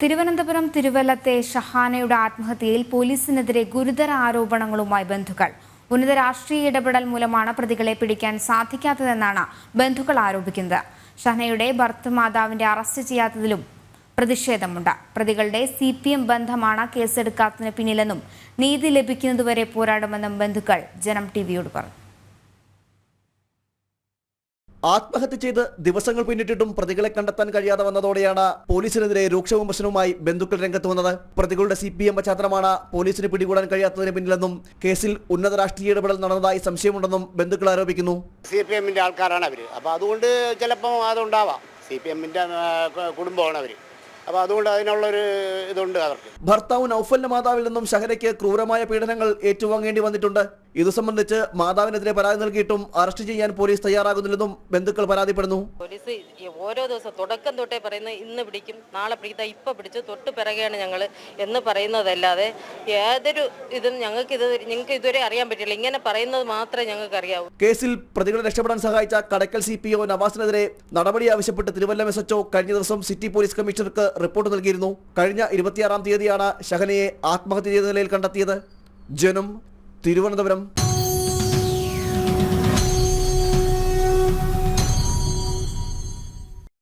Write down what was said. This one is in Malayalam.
തിരുവനന്തപുരം തിരുവല്ലത്തെ ഷഹാനയുടെ ആത്മഹത്യയിൽ പോലീസിനെതിരെ ഗുരുതര ആരോപണങ്ങളുമായി ബന്ധുക്കൾ. ഉന്നത രാഷ്ട്രീയ ഇടപെടൽ മൂലമാണ് പ്രതികളെ പിടിക്കാൻ സാധിക്കാത്തതെന്നാണ് ബന്ധുക്കൾ ആരോപിക്കുന്നത്. ഷഹനയുടെ ഭർത്തൃമാതാവിന്റെ അറസ്റ്റ് ചെയ്യാത്തതിലും പ്രതിഷേധമുണ്ട്. പ്രതികളുടെ CPM ബന്ധമാണ് കേസെടുക്കാത്തതിന് പിന്നിലെന്നും നീതി ലഭിക്കുന്നതുവരെ പോരാടുമെന്നും ബന്ധുക്കൾ ജനം ടിവിയോട് പറഞ്ഞു. ആത്മഹത്യ ചെയ്ത് ദിവസങ്ങൾ പിന്നിട്ടിട്ടും പ്രതികളെ കണ്ടെത്താൻ കഴിയാതെ വന്നതോടെയാണ് പോലീസിനെതിരെ രൂക്ഷ വിമർശനവുമായി ബന്ധുക്കൾ രംഗത്ത് വന്നത്. പ്രതികളുടെ CPM പശ്ചാത്തലമാണ് പോലീസിന് പിടികൂടാൻ കഴിയാത്തതിന് പിന്നിലെന്നും കേസിൽ ഉന്നത രാഷ്ട്രീയ ഇടപെടൽ നടന്നതായി സംശയമുണ്ടെന്നും ബന്ധുക്കൾ ആരോപിക്കുന്നു. CPMന്റെ ആൾക്കാരാണ് അവർ. അപ്പോൾ അതുകൊണ്ട് ചിലപ്പോൾ അതുണ്ടാവാം. CPMന്റെ കുടുംബമാണ് അവർ. അപ്പോൾ അതുകൊണ്ട് അതിനുള്ളൊരു ഇതുണ്ട് അവർക്ക്. ഭർത്താവ് നൗഫലിന്റെ മാതാവിൽ നിന്നും ഷഹനയ്ക്ക് ക്രൂരമായ പീഡനങ്ങൾ ഏറ്റുവാങ്ങേണ്ടി വന്നിട്ടുണ്ട്. ഇതു സംബന്ധിച്ച് മാതാവിനെതിരെ പരാതി നൽകിയിട്ടും അറസ്റ്റ് ചെയ്യാൻ പോലീസ് തയ്യാറാകുന്നില്ലെന്നും ബന്ധുക്കൾ പരാതിപ്പെടുന്നു. പോലീസ് ഓരോ ദിവസം തുടക്കം തൊട്ടേ പറയുന്നത് ഇന്ന് പിടിക്കും, നാളെ പിടിക്കാം, ഇപ്പം പിടിച്ച് തൊട്ട് പിറകെയാണ് ഞങ്ങൾ എന്ന് പറയുന്നതല്ലാതെ ഏതൊരു ഇതും ഞങ്ങൾക്ക് ഇതുവരെ അറിയാൻ പറ്റില്ല. ഇങ്ങനെ പറയുന്നത് മാത്രമേ ഞങ്ങൾക്ക് അറിയാവൂ. കേസിൽ പ്രതികളെ രക്ഷപ്പെടാൻ സഹായിച്ച കടക്കൽ CPO നവാസിനെതിരെ നടപടി ആവശ്യപ്പെട്ട് തിരുവല്ല SHO കഴിഞ്ഞ ദിവസം സിറ്റി പോലീസ് കമ്മീഷണർക്ക് റിപ്പോർട്ട് നൽകിയിരുന്നു. കഴിഞ്ഞ 26-ാം തീയതിയാണ് ഷഹനയെ ആത്മഹത്യ ചെയ്ത നിലയിൽ കണ്ടെത്തിയത്. ജനം, തിരുവനന്തപുരം.